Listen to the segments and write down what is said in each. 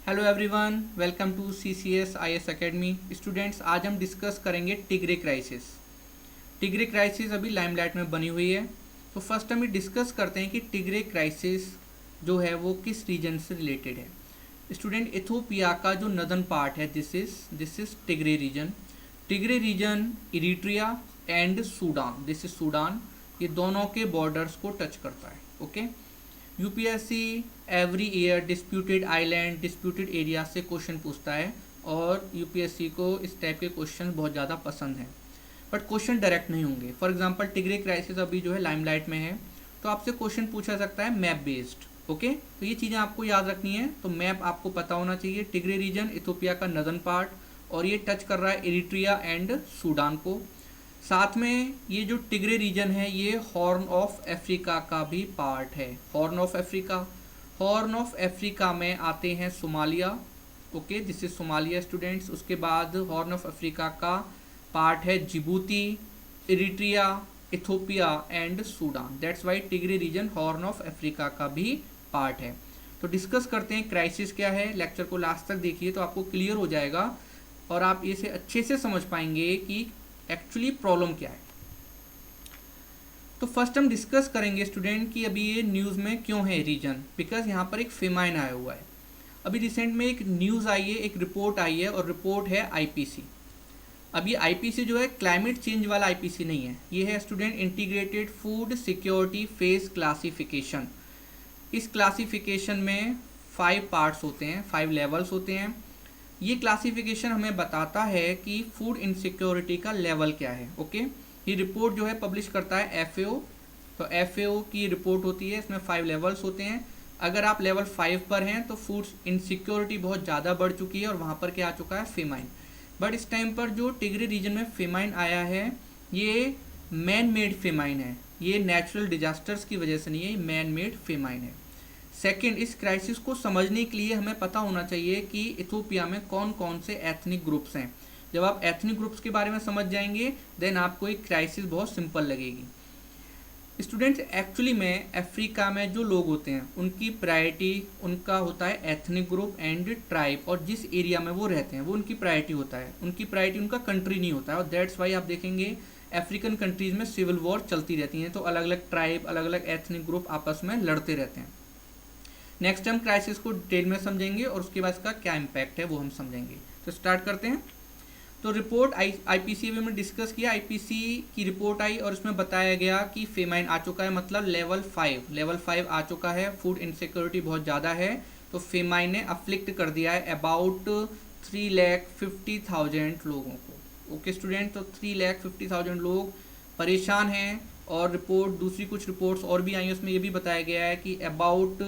Hello everyone, welcome to CCS IS academy. Students, आज हम discuss करेंगे टिग्रे क्राइसिस। टिग्रे क्राइसिस अभी limelight में बनी हुई है। तो फर्स्ट हम ये डिस्कस करते हैं कि टिग्रे क्राइसिस जो है वो किस रीजन से रिलेटेड है। स्टूडेंट, इथोपिया का जो नदर्न पार्ट है this is Tigray reason. Tigray reason Eritrea and Sudan, this is Sudan, ये दोनों के बॉर्डर्स को टच करता है। Okay, UPSC every year disputed island, disputed area से क्वेश्चन पूछता है और यूपीएससी को इस टाइप के क्वेश्चन बहुत ज़्यादा पसंद हैं। बट क्वेश्चन डायरेक्ट नहीं होंगे। फॉर एग्जांपल टिग्रे क्राइसिस अभी जो है लाइमलाइट में है, तो आपसे क्वेश्चन पूछा सकता है मैप बेस्ड। ओके, तो ये चीज़ें आपको याद रखनी है। तो मैप आपको पता होना चाहिए। टिग्रे रीजन इथोपिया का नदर्न पार्ट, और ये टच कर रहा है इरिट्रिया एंड सूडान को। साथ में ये जो टिग्रे रीजन है ये हॉर्न ऑफ अफ्रीका का भी पार्ट है। Horn of Africa, horn of Africa में आते हैं Somalia. Okay, this is Somalia students. उसके बाद हॉर्न ऑफ अफ्रीका का पार्ट है Djibouti, Eritrea, Ethiopia and Sudan. That's why Tigray reason horn of Africa का भी पार्ट है। तो डिस्कस करते हैं क्राइसिस क्या है। लेक्चर को लास्ट तक देखिए तो आपको क्लियर हो जाएगा और आप इसे अच्छे से समझ पाएंगे कि एक्चुअली प्रॉब्लम क्या है। तो फर्स्ट हम डिस्कस करेंगे स्टूडेंट कि अभी ये न्यूज़ में क्यों है रीजन, बिकॉज यहाँ पर एक फेमाइन आया हुआ है। अभी रिसेंट में एक न्यूज़ आई है, एक रिपोर्ट आई है, और रिपोर्ट है आईपीसी। अब ये आईपीसी जो है क्लाइमेट चेंज वाला आईपीसी नहीं है, ये है student integrated food security phase classification. इस क्लासिफिकेशन में 5 पार्ट्स होते हैं, 5 लेवल्स होते हैं। ये क्लासिफिकेशन हमें बताता है कि फूड इनसिक्योरिटी का लेवल क्या है। ओके, ये रिपोर्ट जो है पब्लिश करता है एफएओ। तो एफएओ की रिपोर्ट होती है, इसमें 5 लेवल्स होते हैं। अगर आप लेवल 5 पर हैं तो फूड इनसिक्योरिटी बहुत ज़्यादा बढ़ चुकी है और वहाँ पर क्या आ चुका है, फेमाइन। बट इस टाइम पर जो टिग्रे रीजन में फेमाइन आया है ये मैन मेड फेमाइन है, ये नेचुरल डिजास्टर्स की वजह से नहीं है, ये मैन मेड फेमाइन है। सेकेंड, इस क्राइसिस को समझने के लिए हमें पता होना चाहिए कि इथोपिया में कौन कौन से एथनिक ग्रुप्स हैं। जब आप एथनिक ग्रुप्स के बारे में समझ जाएंगे देन आपको एक क्राइसिस बहुत सिंपल लगेगी। स्टूडेंट्स, एक्चुअली में अफ्रीका में जो लोग होते हैं उनकी प्रायोरिटी उनका होता है एथनिक ग्रुप एंड ट्राइब, और जिस एरिया में वो रहते हैं वो उनकी प्रायोरिटी होता है। उनकी प्रायोरिटी उनका कंट्री नहीं होता है। और दैट्स वाई आप देखेंगे अफ्रीकन कंट्रीज़ में सिविल वॉर चलती रहती हैं, तो अलग अलग ट्राइब, अलग अलग एथनिक ग्रुप आपस में लड़ते रहते हैं। नेक्स्ट हम क्राइसिस को डिटेल में समझेंगे और उसके बाद इसका क्या इम्पैक्ट है वो हम समझेंगे। तो स्टार्ट करते हैं। तो रिपोर्ट आईपीसी अभी हमने डिस्कस किया, आईपीसी की रिपोर्ट आई और उसमें बताया गया कि फेमाइन आ चुका है, मतलब लेवल 5 आ चुका है। फूड इनसिक्योरिटी बहुत ज़्यादा है, तो फेमाइन ने अफ्लिक्ट कर दिया है अबाउट 3,50,000 लोगों को। ओके स्टूडेंट, तो 3,50,000 लोग परेशान हैं। और रिपोर्ट दूसरी कुछ रिपोर्ट्स और भी आई हैं, उसमें ये भी बताया गया है कि अबाउट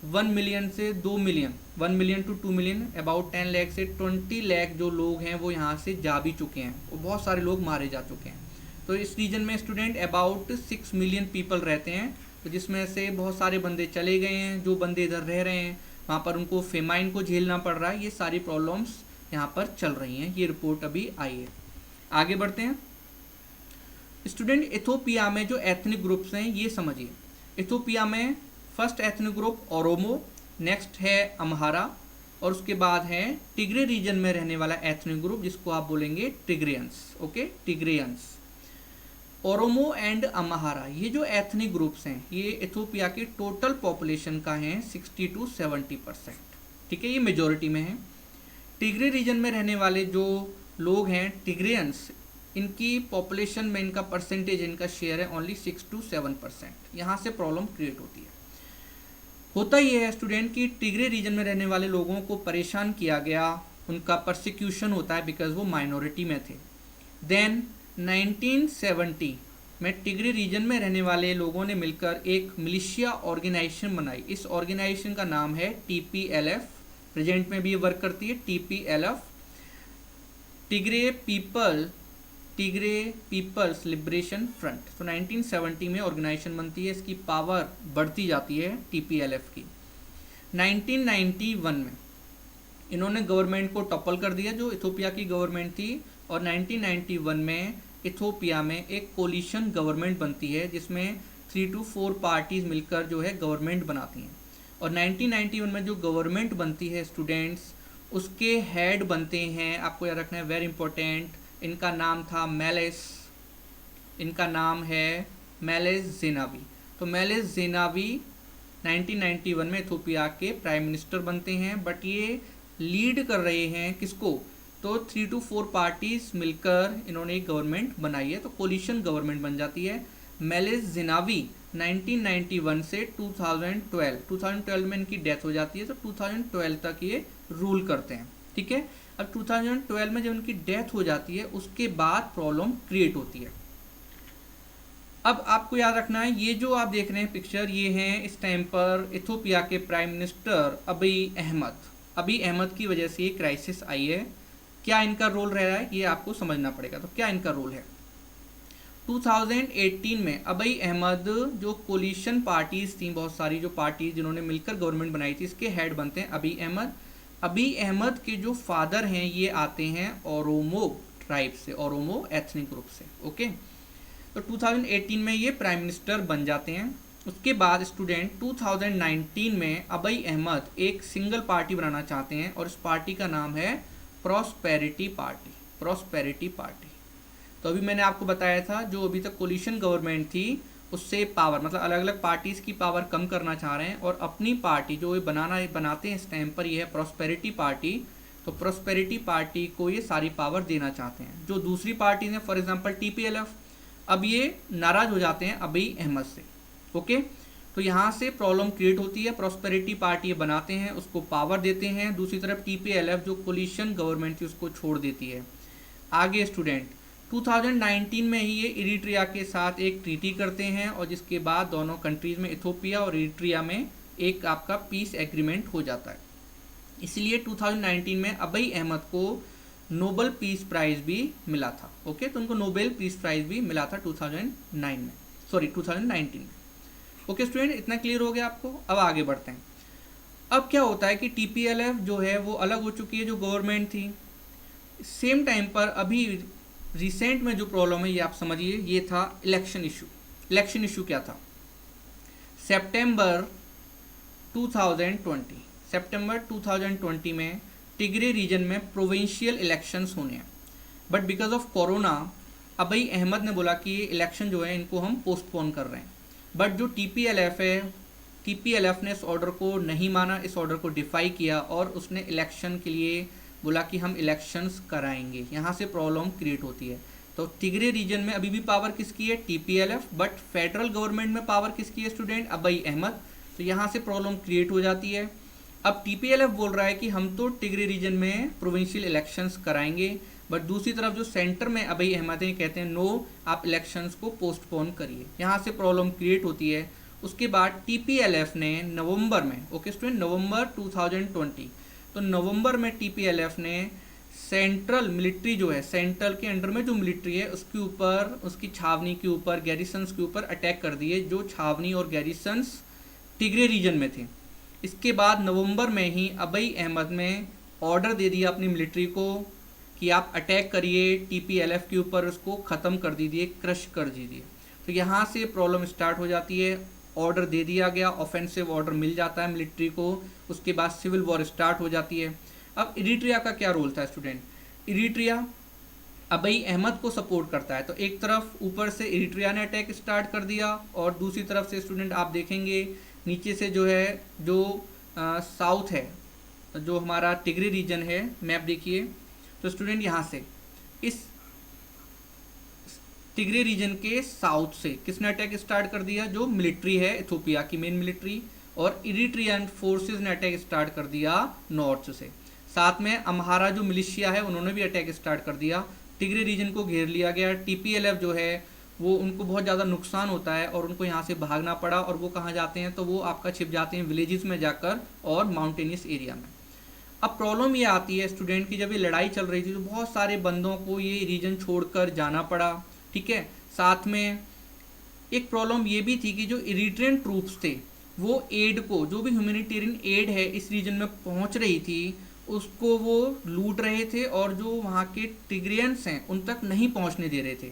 1 मिलियन से 2 million, 1 million to 2 million, about 10 lakh से 20 लाख जो लोग हैं वो यहाँ से जा भी चुके हैं, और बहुत सारे लोग मारे जा चुके हैं। तो इस रीजन में स्टूडेंट अबाउट 6 मिलियन पीपल रहते हैं, तो जिसमें से बहुत सारे बंदे चले गए हैं। जो बंदे इधर रह रहे हैं वहाँ पर उनको फेमाइन को झेलना पड़ रहा है। ये सारी प्रॉब्लम्स यहाँ पर चल रही हैं। ये रिपोर्ट अभी आई है। आगे बढ़ते हैं स्टूडेंट। इथोपिया में जो एथनिक ग्रुप्स हैं ये समझिए। इथोपिया में first ethnic group Oromo, next है अम्हारा, और उसके बाद है टिग्रे रीजन में रहने वाला एथनिक ग्रुप जिसको आप बोलेंगे टिग्रियंस। ओके, टिग्रियंस, ओरोमो एंड अम्हारा, ये जो एथनिक ग्रुप्स हैं ये इथोपिया की टोटल पॉपुलेशन का है 60 to 70%। ठीक है, ये मेजोरिटी में है। टिग्रे रीजन में रहने वाले जो लोग हैं टिग्रियंस, इनकी पॉपुलेशन में इनका परसेंटेज, इनका शेयर है ओनली 6 to 7%। यहाँ से प्रॉब्लम क्रिएट होती है। होता ये है स्टूडेंट कि टिग्रे रीजन में रहने वाले लोगों को परेशान किया गया, उनका परसिक्यूशन होता है बिकॉज वो माइनॉरिटी में थे। देन 1970 में टिग्रे रीजन में रहने वाले लोगों ने मिलकर एक मिलिशिया ऑर्गेनाइजेशन बनाई। इस ऑर्गेनाइजेशन का नाम है TPLF, प्रेजेंट में भी ये वर्क करती है। TPLF, Tigray People's Liberation Front. तो 1970 में ऑर्गेनाइजेशन बनती है, इसकी पावर बढ़ती जाती है TPLF की। 1991 में इन्होंने गवर्नमेंट को टॉपल कर दिया जो इथोपिया की गवर्नमेंट थी, और 1991 में इथोपिया में एक कोलिशन गवर्नमेंट बनती है जिसमें 3 to 4 पार्टीज मिलकर जो है गवर्नमेंट बनाती हैं। और 1991 में जो गवर्नमेंट बनती है स्टूडेंट्स, उसके हेड बनते हैं, आपको याद रखना है, वेरी इंपॉर्टेंट, इनका नाम था मेलिस, इनका नाम है मेलिस जेनावी। तो मेलिस जेनावी 1991 में इथोपिया के प्राइम मिनिस्टर बनते हैं, बट ये लीड कर रहे हैं किसको, तो 3 to 4 पार्टीज मिलकर इन्होंने एक गवर्नमेंट बनाई है, तो कोलिशन गवर्नमेंट बन जाती है। मेलिस जेनावी 1991 से 2012 में इनकी डेथ हो जाती है, तो 2012 तक ये रूल करते हैं, ठीक है। अब 2012 में जब इनकी डेथ हो जाती है, उसके बाद प्रॉब्लम क्रिएट होती है। अब आपको याद रखना है, ये जो आप देख रहे हैं पिक्चर, ये हैं इस टाइम पर इथोपिया के प्राइम मिनिस्टर अबी अहमद की वजह से ये क्राइसिस आई है। क्या इनका रोल रह रहा है, ये आपको समझना पड़ेगा। तो क्या इनका रोल है, 2018 में अबी अहमद, जो कोलिशन पार्टीज थी, बहुत सारी जो पार्टीज जिन्होंने मिलकर गवर्नमेंट बनाई थी, इसके हेड बनते हैं अबी अहमद के जो फादर हैं ये आते हैं ओरोमो ट्राइब से, ओरोमो एथनिक ग्रुप से, ओके। तो 2018 में ये प्राइम मिनिस्टर बन जाते हैं। उसके बाद स्टूडेंट 2019 में अबी अहमद एक सिंगल पार्टी बनाना चाहते हैं, और इस पार्टी का नाम है प्रॉस्पेरिटी पार्टी। तो अभी मैंने आपको बताया था, जो अभी तक कोलिशन गवर्नमेंट थी उससे पावर, मतलब अलग अलग पार्टीज़ की पावर कम करना चाह रहे हैं, और अपनी पार्टी जो ये बनाते हैं इस टाइम पर, ये है प्रॉस्पेरिटी पार्टी। तो प्रॉस्पेरिटी पार्टी को ये सारी पावर देना चाहते हैं। जो दूसरी पार्टी हैं, फॉर एग्जांपल TPLF, अब ये नाराज़ हो जाते हैं अबी अहमद से, ओके। तो यहाँ से प्रॉब्लम क्रिएट होती है। प्रॉस्पेरिटी पार्टी बनाते हैं, उसको पावर देते हैं, दूसरी तरफ TPLF जो कोलिशन गवर्नमेंट थी उसको छोड़ देती है। आगे स्टूडेंट 2019 में ही ये इरिट्रिया के साथ एक ट्रीटी करते हैं, और जिसके बाद दोनों कंट्रीज़ में, इथोपिया और इरिट्रिया में, एक आपका पीस एग्रीमेंट हो जाता है। इसलिए 2019 में अबी अहमद को नोबेल पीस प्राइज़ भी मिला था, ओके। तो उनको नोबेल पीस प्राइज़ भी मिला था 2019 में, ओके स्टूडेंट। इतना क्लियर हो गया आपको। अब आगे बढ़ते हैं। अब क्या होता है कि TPLF जो है वो अलग हो चुकी है, जो गवर्नमेंट थी। सेम टाइम पर अभी रिसेंट में जो प्रॉब्लम है ये आप समझिए, ये था इलेक्शन इशू क्या था, सितंबर 2020 में टिग्रे रीजन में प्रोविंशियल इलेक्शंस होने हैं, बट बिकॉज ऑफ कोरोना अबी अहमद ने बोला कि ये इलेक्शन जो है इनको हम पोस्टपोन कर रहे हैं। बट जो TPLF ने इस ऑर्डर को नहीं माना, इस ऑर्डर को डिफाई किया, और उसने इलेक्शन के लिए बोला कि हम इलेक्शंस कराएंगे। यहाँ से प्रॉब्लम क्रिएट होती है। तो टिग्रे रीजन में अभी भी पावर किसकी है, TPLF, बट फेडरल गवर्नमेंट में पावर किसकी है स्टूडेंट, अबी अहमद। तो यहाँ से प्रॉब्लम क्रिएट हो जाती है। अब TPLF बोल रहा है कि हम तो टिग्रे रीजन में प्रोविंशियल इलेक्शंस कराएंगे, बट दूसरी तरफ जो सेंटर में अबी अहमद है कहते हैं नो, आप इलेक्शंस को पोस्टपोन करिए। यहाँ से प्रॉब्लम क्रिएट होती है। उसके बाद TPLF ने नवंबर में, ओके स्टूडेंट, नवंबर 2020, तो नवंबर में TPLF ने सेंट्रल मिलिट्री जो है, सेंट्रल के अंडर में जो मिलिट्री है उसके ऊपर, उसकी छावनी के ऊपर, गैरिसन्स के ऊपर अटैक कर दिए, जो छावनी और गैरिसन्स टिग्रे रीजन में थे। इसके बाद नवंबर में ही अबी अहमद ने ऑर्डर दे दिया अपनी मिलिट्री को कि आप अटैक करिए TPLF के ऊपर, उसको ख़त्म कर दीजिए, क्रश कर दीजिए। तो यहाँ से प्रॉब्लम स्टार्ट हो जाती है। ऑर्डर दे दिया गया, ऑफेंसिव ऑर्डर मिल जाता है मिलिट्री को। उसके बाद सिविल वॉर स्टार्ट हो जाती है। अब इरिट्रिया का क्या रोल था स्टूडेंट, इरिट्रिया अबी अहमद को सपोर्ट करता है। तो एक तरफ ऊपर से इरिट्रिया ने अटैक स्टार्ट कर दिया, और दूसरी तरफ से स्टूडेंट आप देखेंगे नीचे से जो है, जो साउथ है, जो हमारा टिग्रे रीजन है, मैप देखिए। तो स्टूडेंट यहाँ से इस टिग्रे रीजन के साउथ से किसने अटैक स्टार्ट कर दिया, जो मिलिट्री है इथोपिया की मेन मिलिट्री, और इरिट्रियन फोर्सेस ने अटैक स्टार्ट कर दिया नॉर्थ से। साथ में अम्हारा जो मिलिशिया है उन्होंने भी अटैक स्टार्ट कर दिया। टिग्रे रीजन को घेर लिया गया। TPLF जो है वो, उनको बहुत ज़्यादा नुकसान होता है और उनको यहाँ से भागना पड़ा, और वो कहाँ जाते हैं, तो वो आपका छिप जाते हैं विलेजेस में जाकर और माउंटेनियस एरिया में। अब प्रॉब्लम ये आती है स्टूडेंट की, जब ये लड़ाई चल रही थी तो बहुत सारे बंदों को ये रीजन छोड़कर जाना पड़ा, ठीक है। साथ में एक प्रॉब्लम ये भी थी कि जो इरिट्रियन ट्रूप्स थे वो एड को, जो भी ह्यूमैनिटेरियन एड है इस रीजन में पहुंच रही थी, उसको वो लूट रहे थे, और जो वहाँ के टिग्रियंस हैं उन तक नहीं पहुँचने दे रहे थे।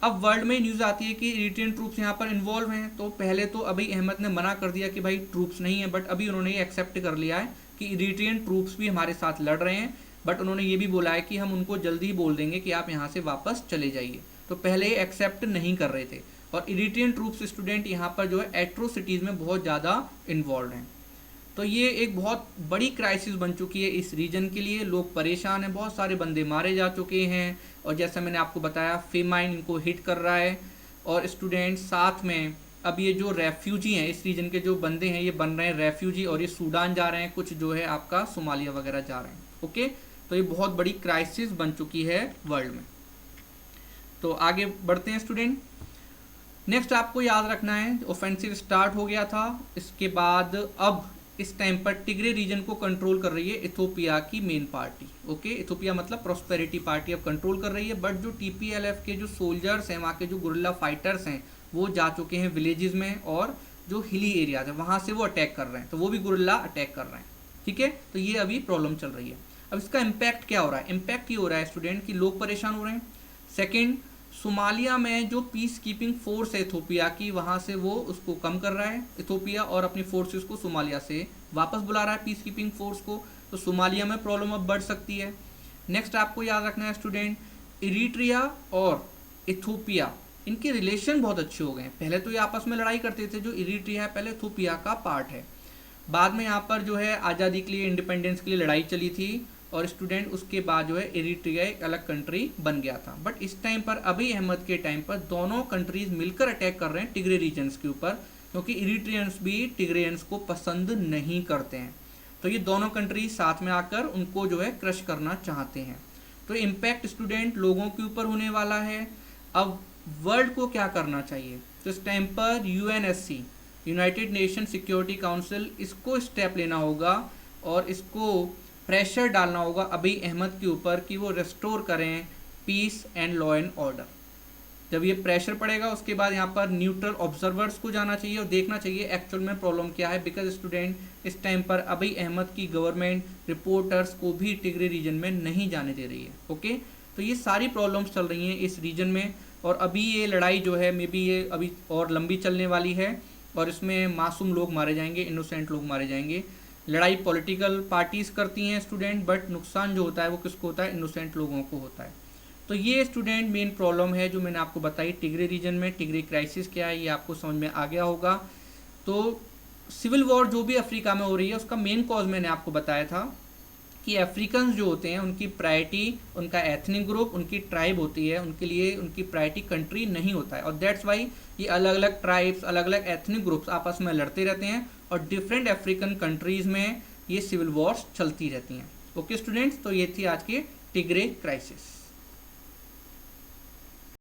अब वर्ल्ड में न्यूज़ आती है कि इरिट्रियन ट्रूप्स यहाँ पर इन्वॉल्व हैं। तो पहले तो अभी अहमद ने मना कर दिया कि भाई ट्रूप्स नहीं है, बट अभी उन्होंने ये एक्सेप्ट कर लिया है कि इरिट्रियन ट्रूप्स भी हमारे साथ लड़ रहे हैं, बट उन्होंने ये भी बोला है कि हम उनको जल्दी ही बोल देंगे कि आप यहाँ से वापस चले जाइए। तो पहले ये एक्सेप्ट नहीं कर रहे थे, और इरिट्रियन ट्रूप्स स्टूडेंट यहाँ पर जो है एट्रोसिटीज़ में बहुत ज़्यादा इन्वॉल्व हैं। तो ये एक बहुत बड़ी क्राइसिस बन चुकी है इस रीजन के लिए। लोग परेशान हैं, बहुत सारे बंदे मारे जा चुके हैं, और जैसा मैंने आपको बताया फेमाइन इनको हिट कर रहा है। और स्टूडेंट साथ में अब ये जो रेफ्यूजी हैं, इस रीजन के जो बंदे हैं, ये बन रहे हैं रेफ्यूजी, और ये सूडान जा रहे हैं, कुछ जो है आपका सोमालिया वगैरह जा रहे हैं। ओके, तो ये बहुत बड़ी क्राइसिस बन चुकी है वर्ल्ड में। तो आगे बढ़ते हैं स्टूडेंट। नेक्स्ट आपको याद रखना है, ऑफेंसिव स्टार्ट हो गया था, इसके बाद अब इस टाइम पर टिग्रे रीजन को कंट्रोल कर रही है इथोपिया की मेन पार्टी। ओके, इथोपिया मतलब प्रोस्पेरिटी पार्टी अब कंट्रोल कर रही है, बट जो टीपीएलएफ के जो सोल्जर्स हैं, वहाँ के जो गुरिल्ला फाइटर्स हैं, वो जा चुके हैं विलेजेस में, और जो हिली एरियाज है वहाँ से वो अटैक कर रहे हैं, तो वो भी गुरिल्ला अटैक कर रहे हैं। ठीक है, तो ये अभी प्रॉब्लम चल रही है। अब इसका इम्पैक्ट क्या हो रहा है? इम्पैक्ट ये हो रहा है स्टूडेंट कि लोग परेशान हो रहे हैं। सेकेंड, सोमालिया में जो पीस कीपिंग फोर्स है इथोपिया की, वहाँ से वो उसको कम कर रहा है इथोपिया, और अपनी फोर्सेस को सोमालिया से वापस बुला रहा है पीस कीपिंग फोर्स को। तो सोमालिया में प्रॉब्लम अब बढ़ सकती है। नेक्स्ट आपको याद रखना है स्टूडेंट, इरिट्रिया और इथोपिया इनके रिलेशन बहुत अच्छे हो गए हैं। पहले तो ये आपस में लड़ाई करते थे, जो इरिट्रिया है पहले इथोपिया का पार्ट है, बाद में यहाँ पर जो है आज़ादी के लिए, इंडिपेंडेंस के लिए लड़ाई चली थी, और स्टूडेंट उसके बाद जो है इरिट्रिया एक अलग कंट्री बन गया था। बट इस टाइम पर अभी अहमद के टाइम पर दोनों कंट्रीज मिलकर अटैक कर रहे हैं टिग्रे रीजन्स के ऊपर, क्योंकि इरिट्रियंस भी टिग्रेयंस को पसंद नहीं करते हैं। तो ये दोनों कंट्रीज साथ में आकर उनको जो है क्रश करना चाहते हैं। तो इम्पैक्ट स्टूडेंट लोगों के ऊपर होने वाला है। अब वर्ल्ड को क्या करना चाहिए? तो इस टाइम पर UNSC, United nation security council, इसको स्टेप लेना होगा और इसको प्रेशर डालना होगा अभी अहमद के ऊपर कि वो रेस्टोर करें peace and law and order. जब ये प्रेशर पड़ेगा उसके बाद यहाँ पर न्यूट्रल ऑब्जर्वर्स को जाना चाहिए और देखना चाहिए एक्चुअल में प्रॉब्लम क्या है, बिकॉज स्टूडेंट इस टाइम पर अभी अहमद की गवर्नमेंट रिपोर्टर्स को भी टिग्रे रीजन में नहीं जाने दे रही है। ओके, तो ये सारी प्रॉब्लम्स चल रही हैं इस रीजन में, और अभी ये लड़ाई जो है मे बी ये अभी और लंबी चलने वाली है, और इसमें मासूम लोग मारे जाएंगे, इनोसेंट लोग मारे जाएंगे। लड़ाई पॉलिटिकल पार्टीज़ करती हैं स्टूडेंट, बट नुकसान जो होता है वो किसको होता है? इनोसेंट लोगों को होता है। तो ये स्टूडेंट मेन प्रॉब्लम है जो मैंने आपको बताई टिग्रे रीजन में। टिग्रे क्राइसिस क्या है ये आपको समझ में आ गया होगा। तो सिविल वॉर जो भी अफ्रीका में हो रही है उसका मेन कॉज मैंने आपको बताया था कि अफ्रीकन जो होते हैं उनकी प्रायोरिटी उनका एथनिक ग्रुप, उनकी ट्राइब होती है, उनके लिए उनकी प्रायोरिटी कंट्री नहीं होता है, और दैट्स वाई ये अलग अलग ट्राइब्स, अलग अलग एथनिक ग्रुप्स आपस में लड़ते रहते हैं, और डिफरेंट अफ्रीकन कंट्रीज़ में ये सिविल वॉर्स चलती रहती हैं। ओके स्टूडेंट्स, तो ये थी आज की टिग्रे क्राइसिस।